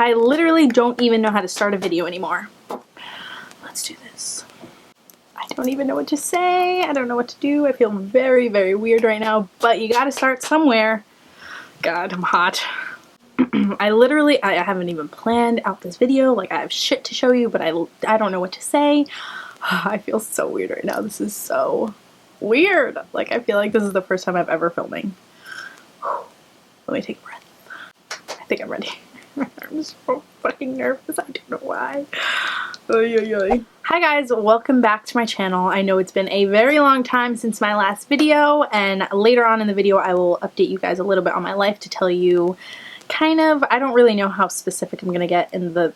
I literally don't even know how to start a video anymore. Let's do this. I don't even know what to say. I don't know what to do. I feel very, very weird right now, but you gotta start somewhere. God, I'm hot. I haven't even planned out this video. Like, I have shit to show you, but I don't know what to say. I feel so weird right now. This is so weird. Like, I feel like this is the first time I've ever filming. Let me take a breath. I think I'm ready. I'm so fucking nervous. I don't know why. Oy, oy, oy. Hi guys, welcome back to my channel. I know it's been a very long time since my last video, and later on in the video I will update you guys a little bit on my life to tell you kind of, I don't really know how specific I'm gonna get in the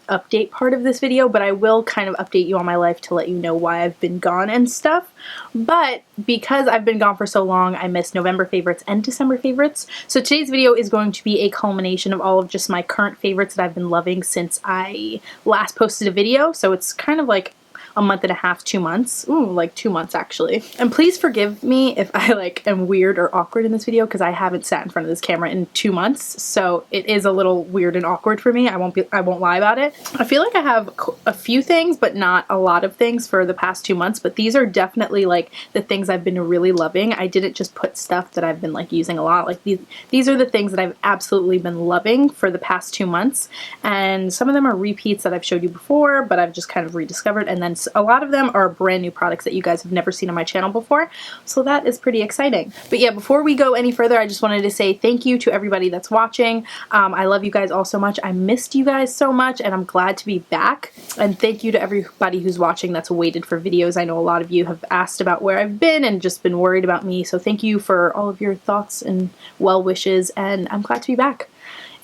update part of this video, but I will kind of update you on my life to let you know why I've been gone and stuff. But because I've been gone for so long, I missed November favorites and December favorites. So today's video is going to be a culmination of all of just my current favorites that I've been loving since I last posted a video. So it's kind of like a month and a half, 2 months. Ooh, like 2 months actually. And please forgive me if I like am weird or awkward in this video because I haven't sat in front of this camera in 2 months. So it is a little weird and awkward for me. I won't lie about it. I feel like I have a few things, but not a lot of things for the past 2 months, but these are definitely like the things I've been really loving. I didn't just put stuff that I've been like using a lot. Like these are the things that I've absolutely been loving for the past 2 months. And some of them are repeats that I've showed you before, but I've just kind of rediscovered. And then a lot of them are brand new products that you guys have never seen on my channel before, so that is pretty exciting. But yeah, before we go any further, I just wanted to say thank you to everybody that's watching. I love you guys all so much. I missed you guys so much, and I'm glad to be back. And thank you to everybody who's watching that's waited for videos. I know a lot of you have asked about where I've been and just been worried about me, so thank you for all of your thoughts and well wishes, and I'm glad to be back.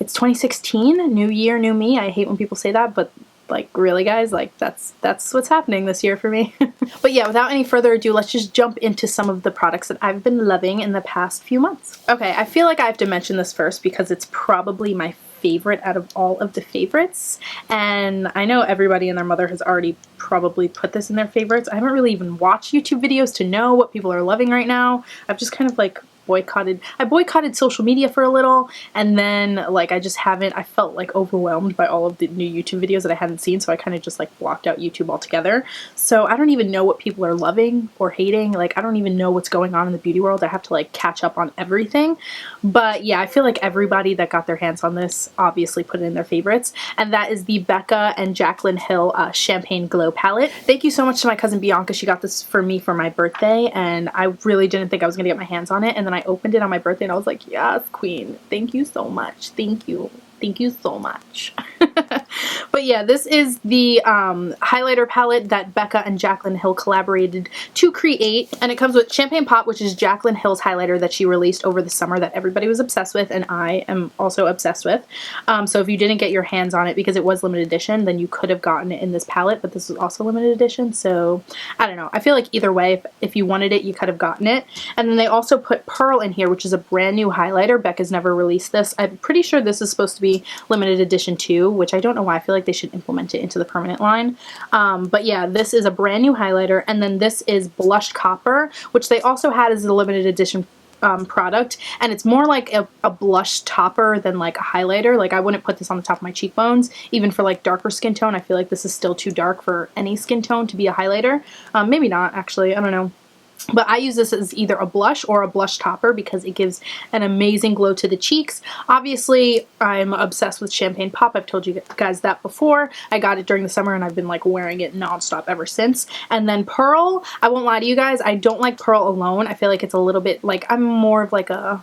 It's 2016, new year, new me. I hate when people say that, but like, really guys, like that's what's happening this year for me. But yeah, without any further ado, let's just jump into some of the products that I've been loving in the past few months. Okay, I feel like I have to mention this first because it's probably my favorite out of all of the favorites, and I know everybody and their mother has already probably put this in their favorites. I haven't really even watched YouTube videos to know what people are loving right now. I've just kind of like I boycotted social media for a little, and then like I felt like overwhelmed by all of the new YouTube videos that I hadn't seen, so I kind of just like blocked out YouTube altogether. So I don't even know what people are loving or hating. Like, I don't even know what's going on in the beauty world. I have to like catch up on everything. But yeah, I feel like everybody that got their hands on this obviously put it in their favorites, and that is the BECCA and Jaclyn Hill Champagne Glow Palette. Thank you so much to my cousin Bianca. She got this for me for my birthday, and I really didn't think I was gonna get my hands on it, and then I opened it on my birthday and I was like, yes, queen, thank you so much. Thank you. Thank you so much. But yeah, this is the highlighter palette that BECCA and Jaclyn Hill collaborated to create, and it comes with Champagne Pop, which is Jaclyn Hill's highlighter that she released over the summer that everybody was obsessed with, and I am also obsessed with. So if you didn't get your hands on it because it was limited edition, then you could have gotten it in this palette, but this is also limited edition, so I don't know. I feel like either way, if you wanted it, you could have gotten it. And then they also put Pearl in here, which is a brand new highlighter. BECCA's never released this. I'm pretty sure this is supposed to be limited edition too, which I don't know why. I feel like they should implement it into the permanent line. But yeah, this is a brand new highlighter, and then this is Blushed Copper, which they also had as a limited edition product, and it's more like a blush topper than like a highlighter. Like, I wouldn't put this on the top of my cheekbones, even for like darker skin tone. I feel like this is still too dark for any skin tone to be a highlighter. Maybe not, actually, I don't know. But I use this as either a blush or a blush topper because it gives an amazing glow to the cheeks. Obviously, I'm obsessed with Champagne Pop. I've told you guys that before. I got it during the summer and I've been like wearing it nonstop ever since. And then Pearl, I won't lie to you guys, I don't like Pearl alone. I feel like it's a little bit like, I'm more of like a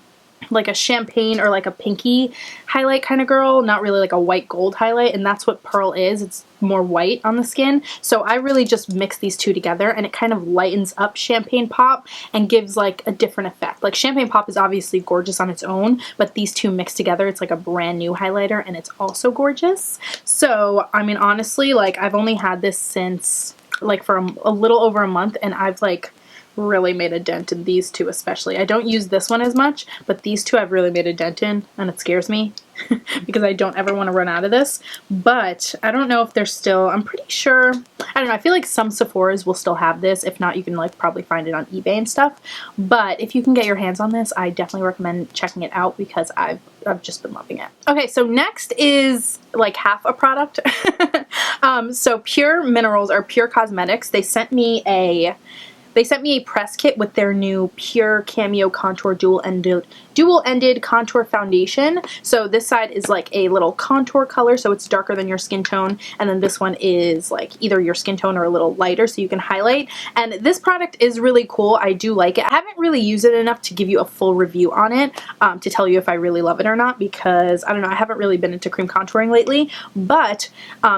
champagne or like a pinky highlight kind of girl, not really like a white gold highlight, and that's what Pearl is. It's more white on the skin, so I really just mix these two together and it kind of lightens up Champagne Pop and gives like a different effect. Like, Champagne Pop is obviously gorgeous on its own, but these two mixed together, it's like a brand new highlighter and it's also gorgeous. So I mean, honestly, like, I've only had this since like for a little over a month, and I've like really made a dent in these two especially. I don't use this one as much, but these two I've really made a dent in, and it scares me because I don't ever want to run out of this. But I don't know if they're still, I'm pretty sure, I don't know, I feel like some Sephora's will still have this. If not, you can like probably find it on eBay and stuff. But if you can get your hands on this, I definitely recommend checking it out because I've just been loving it. Okay, so next is like half a product. So Pure Minerals or Pure Cosmetics, they sent me a press kit with their new Pure Cameo Contour dual-ended contour foundation. So this side is like a little contour color, so it's darker than your skin tone, and then this one is like either your skin tone or a little lighter, so you can highlight. And this product is really cool. I do like it. I haven't really used it enough to give you a full review on it, to tell you if I really love it or not, because I don't know, I haven't really been into cream contouring lately. But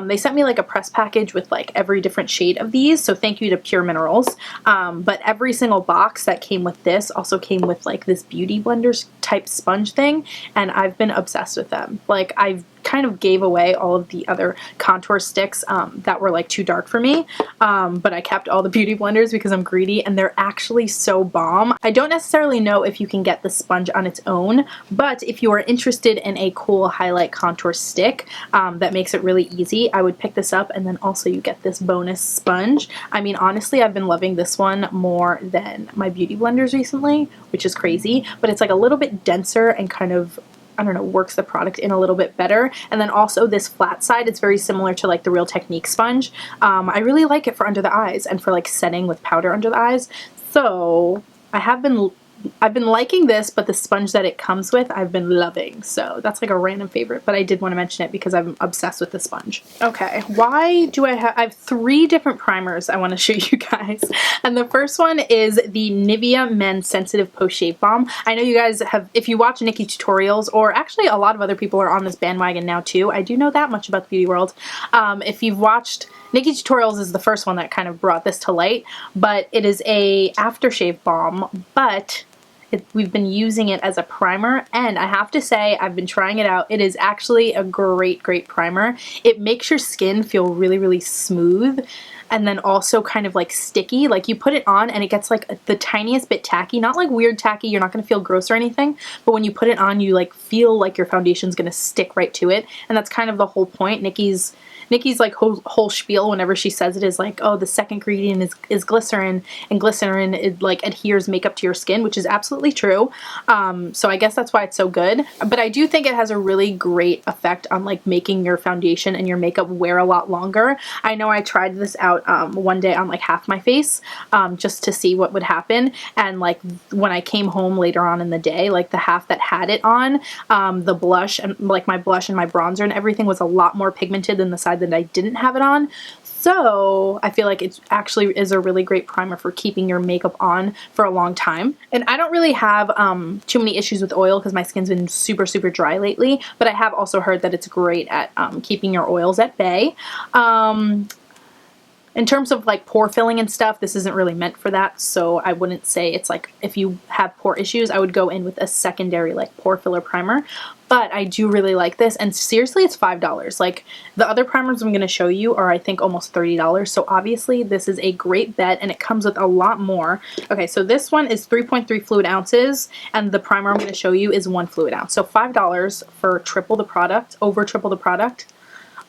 they sent me like a press package with like every different shade of these, so thank you to Pure Minerals. But every single box that came with this also came with like this Beauty Blenders type sponge thing, and I've been obsessed with them. Like, I've kind of gave away all of the other contour sticks that were like too dark for me, but I kept all the Beauty Blenders because I'm greedy, and they're actually so bomb. I don't necessarily know if you can get the sponge on its own, but if you are interested in a cool highlight contour stick that makes it really easy, I would pick this up, and then also you get this bonus sponge. I mean, honestly, I've been loving this one more than my Beauty Blenders recently, which is crazy, but it's like a little bit denser and kind of, I don't know, works the product in a little bit better. And then also this flat side, it's very similar to like the Real Technique sponge. I really like it for under the eyes and for like setting with powder under the eyes. So I've been liking this, but the sponge that it comes with, I've been loving. So that's like a random favorite, but I did want to mention it because I'm obsessed with the sponge. Okay, why do I have 3 different primers I want to show you guys. And the first one is the Nivea Men Sensitive Post Shave Balm. I know you guys have, if you watch Nikki tutorials, or actually a lot of other people are on this bandwagon now too. I do know that much about the beauty world. If you've watched, Nikki tutorials is the first one that kind of brought this to light, but it is a aftershave balm, but we've been using it as a primer, and I have to say, I've been trying it out. It is actually a great primer. It makes your skin feel really smooth, and then also kind of like sticky. Like, you put it on and it gets like the tiniest bit tacky, not like weird tacky, you're not going to feel gross or anything, but when you put it on, you like feel like your foundation's going to stick right to it, and that's kind of the whole point. Nikki's like whole spiel whenever she says it is like, oh, the second ingredient is glycerin, and glycerin, it like adheres makeup to your skin, which is absolutely true. So I guess that's why it's so good. But I do think it has a really great effect on like making your foundation and your makeup wear a lot longer. I know I tried this out one day on like half my face, just to see what would happen, and like when I came home later on in the day, like the half that had it on, the blush and like my blush and my bronzer and everything was a lot more pigmented than the side that I didn't have it on. So I feel like it actually is a really great primer for keeping your makeup on for a long time. And I don't really have too many issues with oil because my skin's been super dry lately, but I have also heard that it's great at keeping your oils at bay. In terms of like pore filling and stuff, this isn't really meant for that, so I wouldn't say it's like, if you have pore issues, I would go in with a secondary like pore filler primer. But I do really like this, and seriously, it's $5. Like, the other primers I'm going to show you are, I think, almost $30, so obviously this is a great bet, and it comes with a lot more. Okay, so this one is 3.3 fluid ounces, and the primer I'm going to show you is 1 fluid ounce. So $5 for triple the product, over triple the product.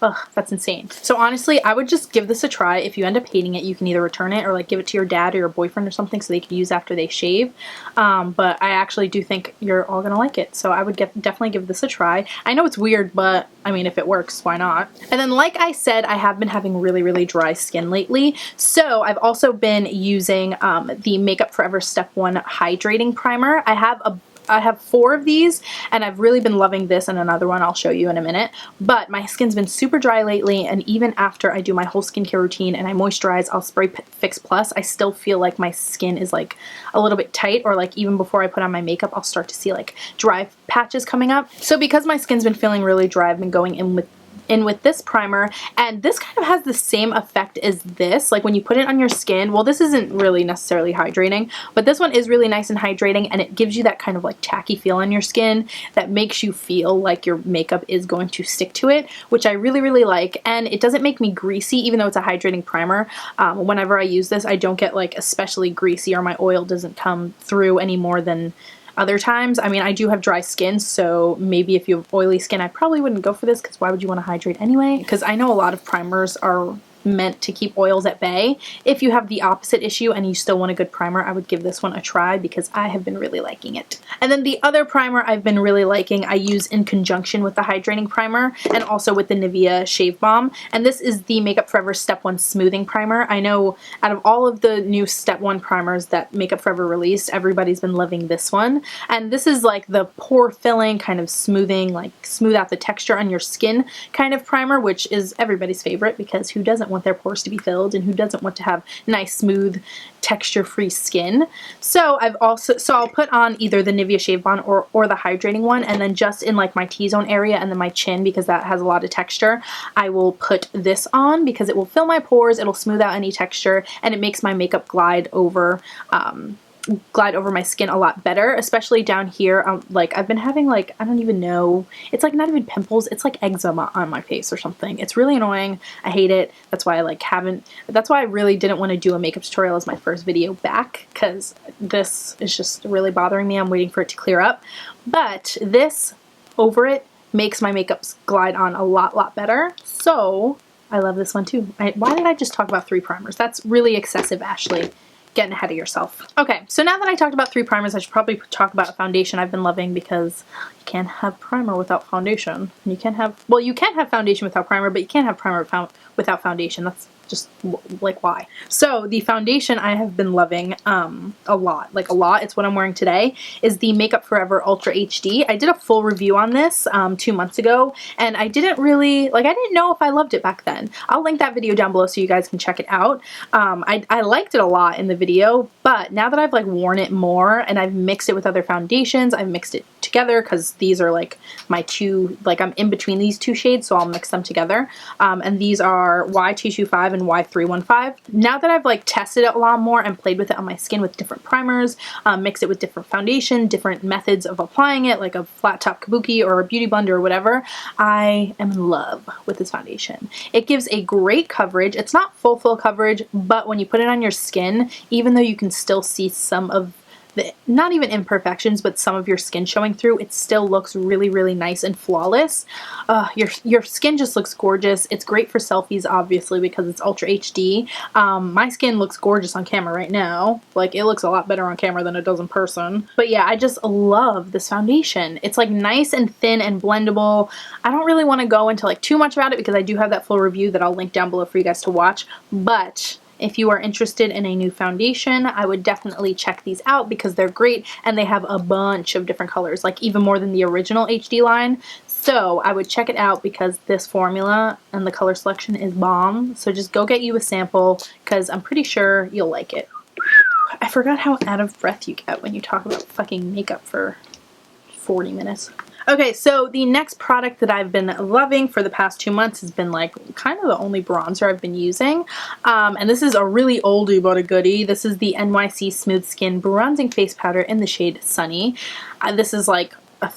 Ugh, that's insane. So honestly, I would just give this a try. If you end up hating it, you can either return it or like give it to your dad or your boyfriend or something so they can use after they shave. But I actually do think you're all gonna like it. So I would definitely give this a try. I know it's weird, but I mean, if it works, why not? And then like I said, I have been having really dry skin lately. So I've also been using the Makeup Forever Step 1 Hydrating Primer. I have 4 of these, and I've really been loving this and another one I'll show you in a minute. But my skin's been super dry lately, and even after I do my whole skincare routine and I moisturize, I'll spray Fix Plus, I still feel like my skin is like a little bit tight, or like even before I put on my makeup, I'll start to see like dry patches coming up. So because my skin's been feeling really dry, I've been going in with in with this primer, and this kind of has the same effect as this. Like when you put it on your skin, well, this isn't really necessarily hydrating, but this one is really nice and hydrating, and it gives you that kind of like tacky feel on your skin that makes you feel like your makeup is going to stick to it, which I really, really like. And it doesn't make me greasy, even though it's a hydrating primer. Whenever I use this, I don't get like especially greasy, or my oil doesn't come through any more than other times. I mean, I do have dry skin, so maybe if you have oily skin, I probably wouldn't go for this, because why would you want to hydrate anyway? Because I know a lot of primers are meant to keep oils at bay. If you have the opposite issue and you still want a good primer, I would give this one a try, because I have been really liking it. And then the other primer I've been really liking, I use in conjunction with the hydrating primer and also with the Nivea Shave Balm, and this is the Makeup Forever Step 1 Smoothing Primer. I know out of all of the new Step 1 primers that Makeup Forever released, everybody's been loving this one, and this is like the pore filling, kind of smoothing, like smooth out the texture on your skin kind of primer, which is everybody's favorite, because who doesn't want their pores to be filled, and who doesn't want to have nice, smooth, texture-free skin? So I'll put on either the Nivea Shave Balm or the hydrating one, and then just in like my T-zone area and then my chin, because that has a lot of texture, I will put this on, because it will fill my pores, it'll smooth out any texture, and it makes my makeup glide over my skin a lot better, especially down here. Like I've been having like, I don't even know, it's like not even pimples, it's like eczema on my face or something. It's really annoying. I hate it. That's why that's why I really didn't want to do a makeup tutorial as my first video back, because this is just really bothering me. I'm waiting for it to clear up, but this over it makes my makeup glide on a lot better. So I love this one too. Why did I just talk about 3 primers? That's really excessive, Ashley. Getting ahead of yourself. Okay, so now that I talked about 3 primers, I should probably talk about a foundation I've been loving, because you can't have primer without foundation. You can have foundation without primer, but you can't have primer without foundation. That's just like, why? So the foundation I have been loving a lot. It's what I'm wearing today, is the Makeup Forever Ultra HD. I did a full review on this 2 months ago, and I didn't know if I loved it back then. I'll link that video down below so you guys can check it out. I liked it a lot in the video, but now that I've like worn it more and I've mixed it with other foundations, I've mixed it together, because these are like my two, like I'm in between these 2 shades, so I'll mix them together. And these are Y225 and Y315. Now that I've like tested it a lot more and played with it on my skin with different primers, mixed it with different foundation, different methods of applying it, like a flat top kabuki or a beauty blender or whatever, I am in love with this foundation. It gives a great coverage. It's not full coverage, but when you put it on your skin, even though you can still see some of not even imperfections, but some of your skin showing through, it still looks really nice and flawless. Your skin just looks gorgeous. It's great for selfies, obviously, because it's Ultra HD. My skin looks gorgeous on camera right now. Like, it looks a lot better on camera than it does in person. But yeah, I just love this foundation. It's like nice and thin and blendable. I don't really want to go into like too much about it, because I do have that full review that I'll link down below for you guys to watch. But if you are interested in a new foundation, I would definitely check these out, because they're great, and they have a bunch of different colors, like even more than the original HD line. So I would check it out, because this formula and the color selection is bomb. So just go get you a sample, because I'm pretty sure you'll like it. I forgot how out of breath you get when you talk about fucking makeup for 40 minutes. Okay, so the next product that I've been loving for the past 2 months has been like kind of the only bronzer I've been using. And this is a really oldie but a goodie. This is the NYC Smooth Skin Bronzing Face Powder in the shade Sunny. This is like a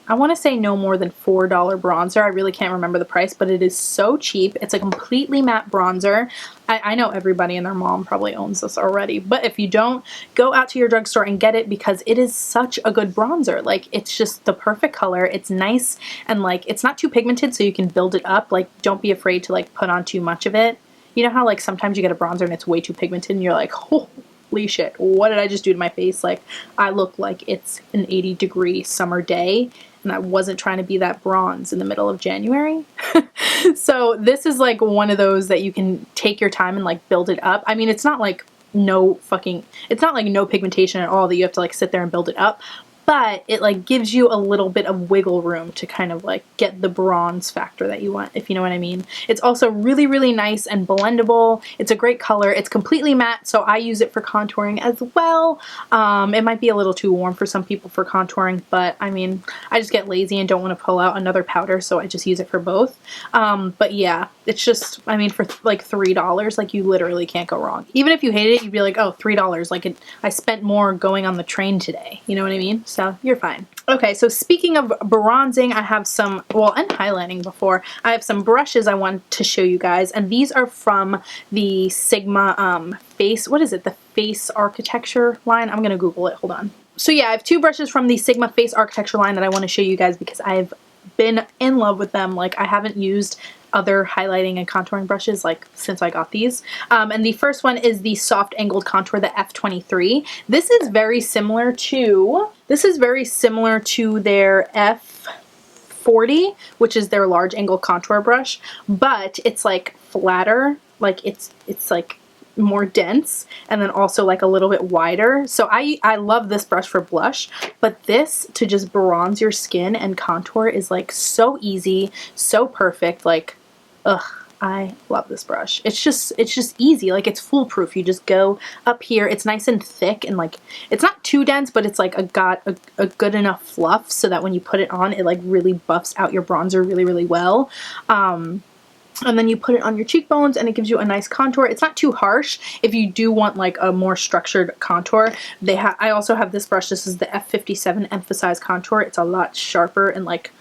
I want to say no more than $4 bronzer. I really can't remember the price, but it is so cheap. It's a completely matte bronzer. I know everybody and their mom probably owns this already, but if you don't, go out to your drugstore and get it, because it is such a good bronzer. Like, it's just the perfect color. It's nice, and like, it's not too pigmented, so you can build it up. Like, don't be afraid to like put on too much of it. You know how like sometimes you get a bronzer and it's way too pigmented and you're like, holy shit, what did I just do to my face? Like, I look like it's an 80-degree summer day, and I wasn't trying to be that bronze in the middle of January. So this is like one of those that you can take your time and like build it up. I mean, it's not like no pigmentation at all that you have to like sit there and build it up, but it like gives you a little bit of wiggle room to kind of like get the bronze factor that you want, if you know what I mean. It's also really, really nice and blendable. It's a great color. It's completely matte, so I use it for contouring as well. It might be a little too warm for some people for contouring, but I mean, I just get lazy and don't want to pull out another powder, so I just use it for both. But yeah, it's just, I mean, for like $3, like you literally can't go wrong. Even if you hate it, you'd be like, oh, $3, like I spent more going on the train today. You know what I mean? So you're fine. Okay, so speaking of bronzing, I have some, well, and highlighting before, I have some brushes I want to show you guys, and these are from the Sigma face, what is it? The Face Architecture line? I'm gonna Google it, hold on. So yeah, I have two brushes from the Sigma Face Architecture line that I want to show you guys because I've been in love with them. Like, I haven't used other highlighting and contouring brushes like since I got these. And the first one is the Soft Angled Contour, the F23. This is very similar to their F40, which is their large angle contour brush, but it's like flatter, like it's like more dense, and then also like a little bit wider. So I love this brush for blush, but this to just bronze your skin and contour is like so easy, so perfect. Like, ugh, I love this brush. It's just easy. Like, it's foolproof. You just go up here. It's nice and thick, and like it's not too dense, but it's like got a good enough fluff so that when you put it on, it like really buffs out your bronzer really, really well. And then you put it on your cheekbones and it gives you a nice contour. It's not too harsh if you do want like a more structured contour. I also have this brush. This is the F57 Emphasize Contour. It's a lot sharper and like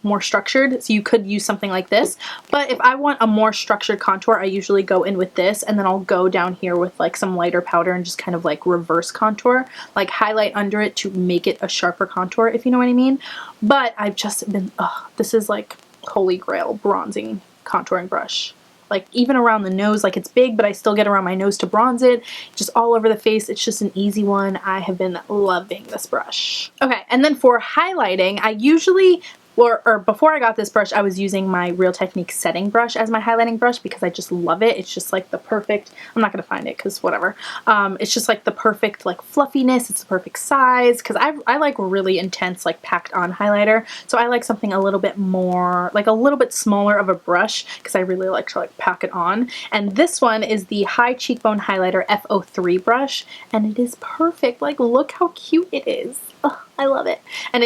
more structured, so you could use something like this. But if I want a more structured contour, I usually go in with this, and then I'll go down here with like some lighter powder and just kind of like reverse contour, like highlight under it to make it a sharper contour, if you know what I mean. But I've just been, this is like holy grail bronzing contouring brush. Like, even around the nose, like it's big, but I still get around my nose to bronze it. Just all over the face. It's just an easy one. I have been loving this brush. Okay, and then for highlighting, I usually, or before I got this brush, I was using my Real Technique setting brush as my highlighting brush because I just love it. It's just like the perfect, I'm not going to find it because whatever. It's just like the perfect like fluffiness. It's the perfect size because I like really intense like packed on highlighter. So I like something a little bit more, like a little bit smaller of a brush because I really like to like pack it on. And this one is the High Cheekbone Highlighter F03 brush, and it is perfect. Like, look how cute it is. Oh, I love it. And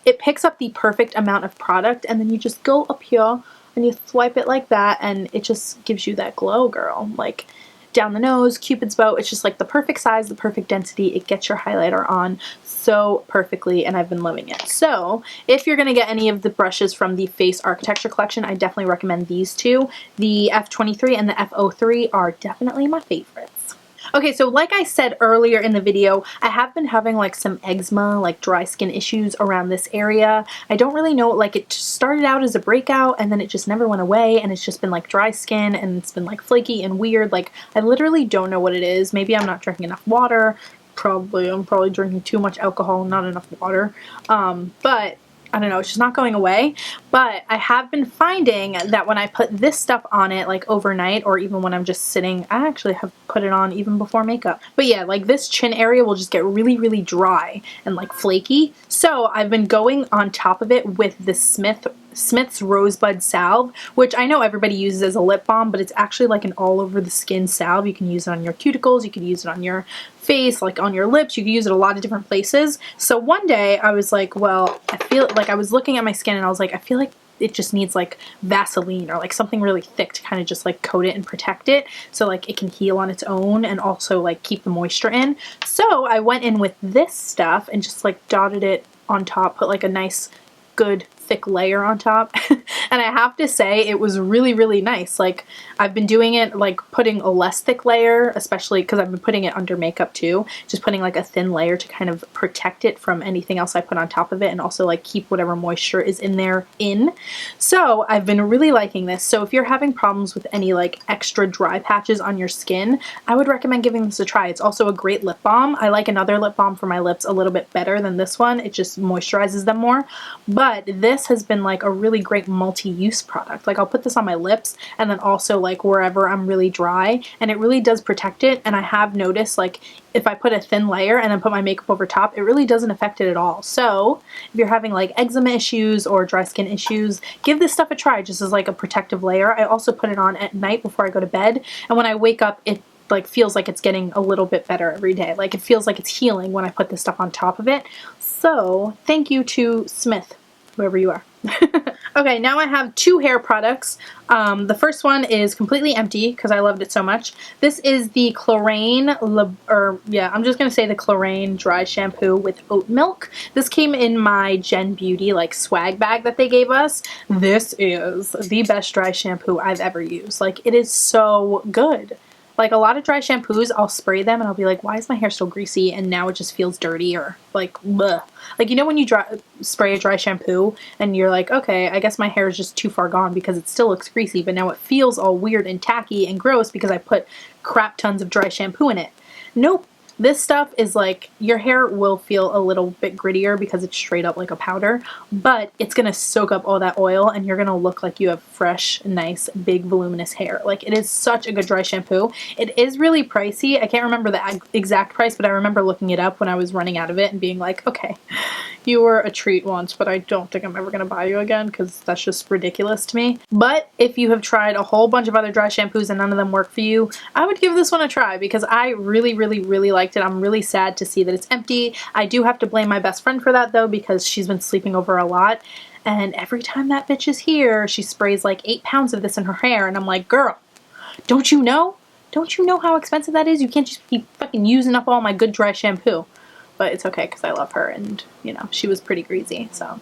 it picks up the perfect amount of product, and then you just go up here and you swipe it like that, and it just gives you that glow, girl. Like, down the nose, Cupid's bow, it's just like the perfect size, the perfect density. It gets your highlighter on so perfectly, and I've been loving it. So if you're going to get any of the brushes from the Face Architecture collection, I definitely recommend these two. The F23 and the F03 are definitely my favorites. Okay, so like I said earlier in the video, I have been having like some eczema, like dry skin issues around this area. I don't really know, like it started out as a breakout and then it just never went away, and it's just been like dry skin and it's been like flaky and weird. Like, I literally don't know what it is. Maybe I'm not drinking enough water. I'm probably drinking too much alcohol, not enough water. But I don't know, it's just not going away. But I have been finding that when I put this stuff on it like overnight, or even when I'm just sitting, I actually have put it on even before makeup. But yeah, like this chin area will just get really, really dry and like flaky. So I've been going on top of it with the Smith's Rosebud Salve, which I know everybody uses as a lip balm, but it's actually like an all over the skin salve. You can use it on your cuticles, you can use it on your face, like on your lips, you can use it a lot of different places. So one day I was like, well, I feel like I was looking at my skin and I was like, I feel like it just needs like Vaseline or like something really thick to kind of just like coat it and protect it so like it can heal on its own and also like keep the moisture in. So I went in with this stuff and just like dotted it on top, put like a nice good thick layer on top. And I have to say it was really, really nice. Like, I've been doing it like putting a less thick layer, especially because I've been putting it under makeup too, just putting like a thin layer to kind of protect it from anything else I put on top of it, and also like keep whatever moisture is in there in. So I've been really liking this. So if you're having problems with any like extra dry patches on your skin, I would recommend giving this a try. It's also a great lip balm. I like another lip balm for my lips a little bit better than this one. It just moisturizes them more. But this this has been like a really great multi-use product. Like I'll put this on my lips and then also like wherever I'm really dry, and it really does protect it. And I have noticed like if I put a thin layer and then put my makeup over top, it really doesn't affect it at all. So if you're having like eczema issues or dry skin issues, give this stuff a try just as like a protective layer. I also put it on at night before I go to bed, and when I wake up, it like feels like it's getting a little bit better every day. Like it feels like it's healing when I put this stuff on top of it. So thank you to Smith, whoever you are. Okay, now I have 2 hair products. The first one is completely empty because I loved it so much. This is the Clarins, I'm just going to say the Clarins dry shampoo with oat milk. This came in my Gen Beauty like swag bag that they gave us. This is the best dry shampoo I've ever used. Like it is so good. Like a lot of dry shampoos, I'll spray them and I'll be like, why is my hair still greasy? And now it just feels dirty or like, bleh. Like, you know when you spray a dry shampoo and you're like, okay, I guess my hair is just too far gone because it still looks greasy, but now it feels all weird and tacky and gross because I put crap tons of dry shampoo in it. Nope. This stuff is like, your hair will feel a little bit grittier because it's straight up like a powder, but it's going to soak up all that oil and you're going to look like you have fresh, nice, big, voluminous hair. Like it is such a good dry shampoo. It is really pricey. I can't remember the exact price, but I remember looking it up when I was running out of it and being like, okay, you were a treat once, but I don't think I'm ever going to buy you again because that's just ridiculous to me. But if you have tried a whole bunch of other dry shampoos and none of them work for you, I would give this one a try because I really, really, really liked it. I'm really sad to see that it's empty. I do have to blame my best friend for that though because she's been sleeping over a lot, and every time that bitch is here, she sprays like 8 pounds of this in her hair, and I'm like, girl, don't you know? Don't you know how expensive that is? You can't just keep fucking using up all my good dry shampoo. But it's okay because I love her, and you know, she was pretty greasy, so.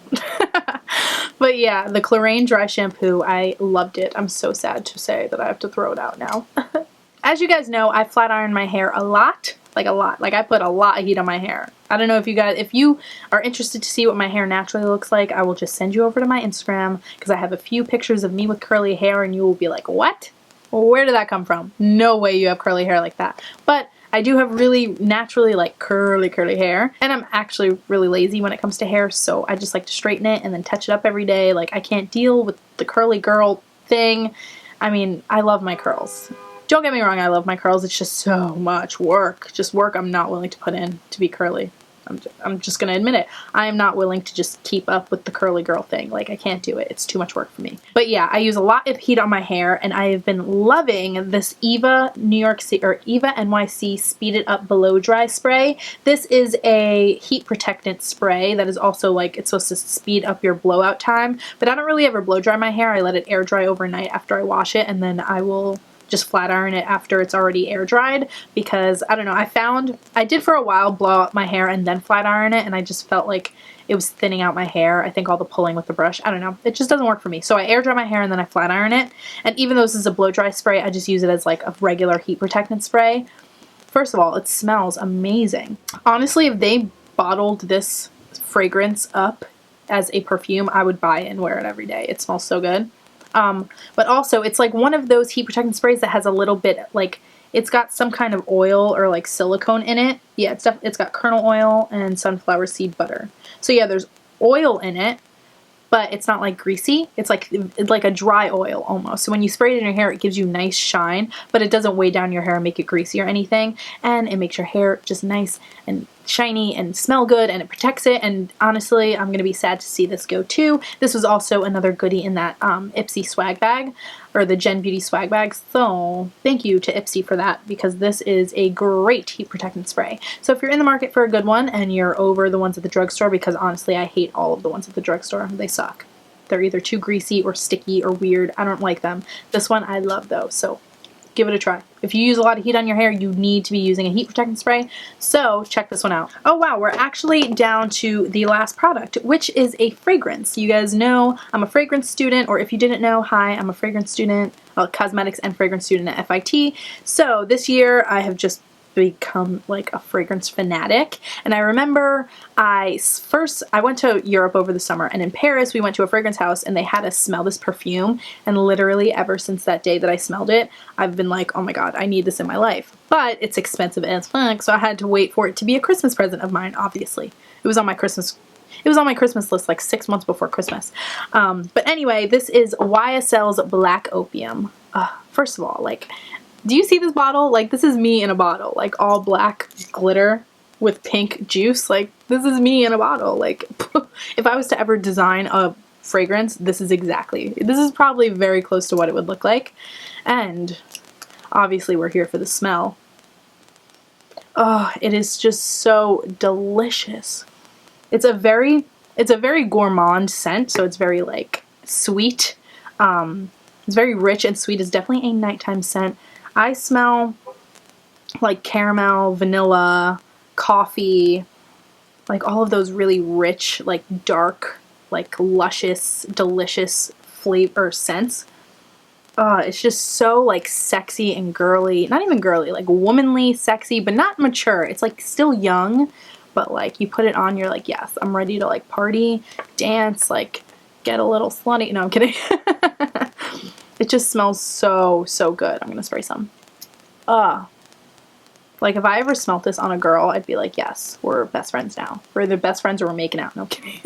But yeah, the Clarins dry shampoo, I loved it. I'm so sad to say that I have to throw it out now. As you guys know, I flat iron my hair a lot. Like a lot. Like I put a lot of heat on my hair. I don't know if you guys, if you are interested to see what my hair naturally looks like, I will just send you over to my Instagram because I have a few pictures of me with curly hair and you will be like, what? Where did that come from? No way you have curly hair like that. But I do have really naturally like curly hair, and I'm actually really lazy when it comes to hair, so I just like to straighten it and then touch it up every day. Like I can't deal with the curly girl thing. I mean, I love my curls. Don't get me wrong, I love my curls. It's just so much work. Just work I'm not willing to put in to be curly. I'm just gonna admit it. I am not willing to just keep up with the curly girl thing. Like I can't do it. It's too much work for me. But yeah, I use a lot of heat on my hair, and I have been loving this Eva Eva NYC Speed It Up Blow Dry Spray. This is a heat protectant spray that is also like, it's supposed to speed up your blowout time, but I don't really ever blow dry my hair. I let it air dry overnight after I wash it, and then I will just flat iron it after it's already air dried because I don't know, I did for a while blow out my hair and then flat iron it, and I just felt like it was thinning out my hair. I think all the pulling with the brush, I don't know, it just doesn't work for me. So I air dry my hair and then I flat iron it, and even though this is a blow dry spray, I just use it as like a regular heat protectant spray. First of all, it smells amazing. Honestly, if they bottled this fragrance up as a perfume, I would buy it and wear it every day. It smells so good. But also it's like one of those heat protectant sprays that has a little bit like, it's got some kind of oil or like silicone in it. Yeah, it's got kernel oil and sunflower seed butter. So yeah, there's oil in it, but it's not like greasy. It's like a dry oil almost. So when you spray it in your hair, it gives you nice shine, but it doesn't weigh down your hair and make it greasy or anything. And it makes your hair just nice and shiny and smell good, and it protects it. And honestly, I'm gonna be sad to see this go too. This was also another goodie in that Ipsy swag bag, or the Gen Beauty swag bag. So thank you to Ipsy for that, because this is a great heat protectant spray. So if you're in the market for a good one and you're over the ones at the drugstore, because honestly I hate all of the ones at the drugstore, they suck. They're either too greasy or sticky or weird. I don't like them. This one I love though, so give it a try. If you use a lot of heat on your hair, you need to be using a heat protectant spray, so check this one out. Oh wow, we're actually down to the last product, which is a fragrance. You guys know I'm a fragrance student, or if you didn't know, hi, I'm a fragrance student, cosmetics and fragrance student at FIT. So this year I have just become like a fragrance fanatic, and I remember I went to Europe over the summer, and in Paris we went to a fragrance house and they had us smell this perfume, and literally ever since that day that I smelled it, I've been like, oh my god, I need this in my life. But it's expensive as fuck, so I had to wait for it to be a Christmas present of mine. Obviously it was on my Christmas, It was on my Christmas list like 6 months before Christmas. But anyway, this is YSL's Black Opium. First of all, like, do you see this bottle? Like, this is me in a bottle. Like, all black glitter with pink juice. Like, this is me in a bottle. Like, if I was to ever design a fragrance, this is probably very close to what it would look like. And obviously we're here for the smell. Oh, it is just so delicious. It's a very gourmand scent, so it's very like sweet. It's very rich and sweet. It's definitely a nighttime scent. I smell like caramel, vanilla, coffee, like all of those really rich, like dark, like luscious, delicious flavor scents. It's just so like sexy and girly. Not even girly, like womanly, sexy, but not mature. It's like still young, but like you put it on, you're like, yes, I'm ready to like party, dance, like get a little slutty. No, I'm kidding. It just smells so, so good. I'm gonna spray some. Like if I ever smelt this on a girl, I'd be like, yes, we're best friends now. We're either best friends or we're making out. No, I'm kidding.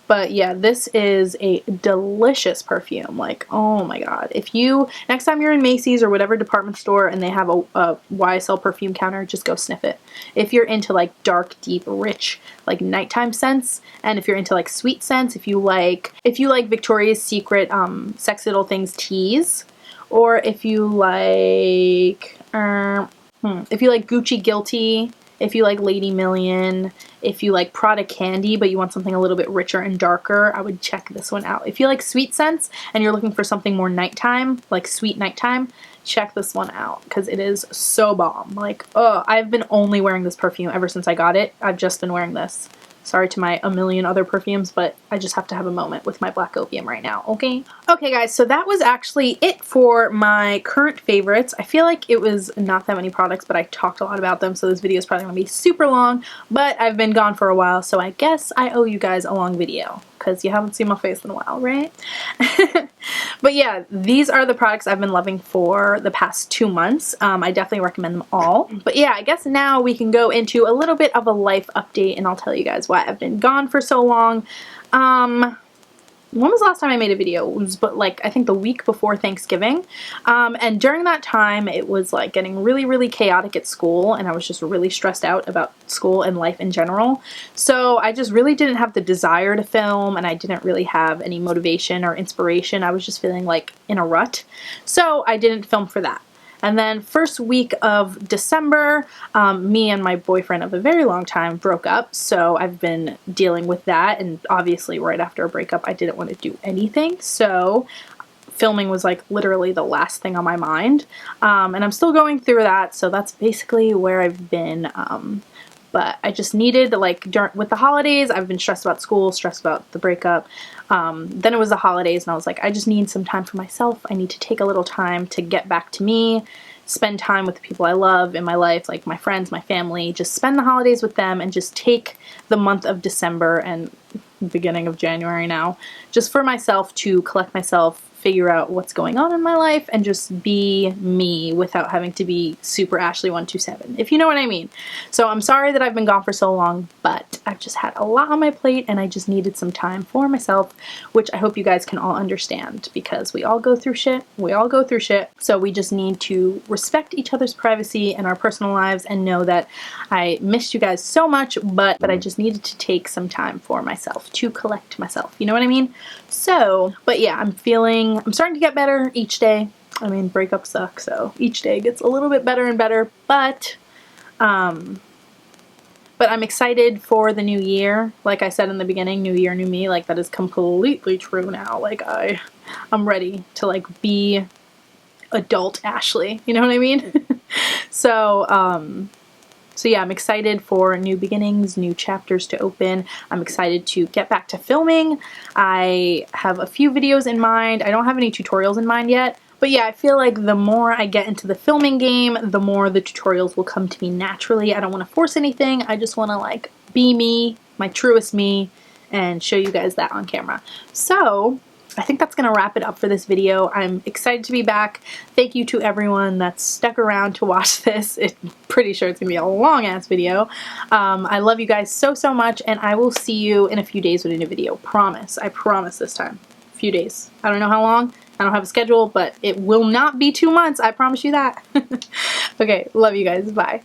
But yeah, this is a delicious perfume. Like, oh my god. If you, next time you're in Macy's or whatever department store and they have a YSL perfume counter, just go sniff it. If you're into like dark, deep, rich, like nighttime scents, and if you're into like sweet scents, if you like Victoria's Secret Sexy Little Things teas, or if you like Gucci Guilty, if you like Lady Million, if you like Prada Candy but you want something a little bit richer and darker, I would check this one out. If you like sweet scents and you're looking for something more nighttime, like sweet nighttime, check this one out because it is so bomb. Like, I've been only wearing this perfume ever since I got it. I've just been wearing this. Sorry to my a million other perfumes, but I just have to have a moment with my Black Opium right now, okay? Okay guys, so that was actually it for my current favorites. I feel like it was not that many products, but I talked a lot about them, so this video is probably gonna be super long, but I've been gone for a while, so I guess I owe you guys a long video, because you haven't seen my face in a while, right? But yeah, these are the products I've been loving for the past 2 months. I definitely recommend them all. But yeah, I guess now we can go into a little bit of a life update and I'll tell you guys why I've been gone for so long. When was the last time I made a video? It was like I think the week before Thanksgiving. And during that time it was like getting really, really chaotic at school and I was just really stressed out about school and life in general. So I just really didn't have the desire to film and I didn't really have any motivation or inspiration. I was just feeling like in a rut. So I didn't film for that. And then first week of December, me and my boyfriend of a very long time broke up, so I've been dealing with that, and obviously right after a breakup I didn't want to do anything, so filming was like literally the last thing on my mind, and I'm still going through that, so that's basically where I've been. But I just needed, like, with the holidays, I've been stressed about school, stressed about the breakup. Then it was the holidays and I was like, I just need some time for myself. I need to take a little time to get back to me, spend time with the people I love in my life, like my friends, my family, just spend the holidays with them and just take the month of December and beginning of January now, just for myself to collect myself, figure out what's going on in my life, and just be me without having to be super Ashley127, if you know what I mean. So I'm sorry that I've been gone for so long, but I've just had a lot on my plate and I just needed some time for myself, which I hope you guys can all understand because we all go through shit. We all go through shit. So we just need to respect each other's privacy and our personal lives and know that I missed you guys so much, but I just needed to take some time for myself to collect myself. You know what I mean? So, but yeah, I'm starting to get better each day. I mean, breakups suck, so each day gets a little bit better and better, but I'm excited for the new year. Like I said in the beginning, new year, new me, like that is completely true now. Like I'm ready to like be adult Ashley, you know what I mean? So yeah, I'm excited for new beginnings, new chapters to open. I'm excited to get back to filming. I have a few videos in mind. I don't have any tutorials in mind yet. But yeah, I feel like the more I get into the filming game, the more the tutorials will come to me naturally. I don't want to force anything. I just want to like be me, my truest me, and show you guys that on camera. So I think that's gonna wrap it up for this video. I'm excited to be back. Thank you to everyone that's stuck around to watch this. I'm pretty sure it's gonna be a long ass video. I love you guys so, so much, and I will see you in a few days with a new video. Promise. I promise this time. A few days. I don't know how long. I don't have a schedule, but it will not be 2 months. I promise you that. Okay, love you guys. Bye.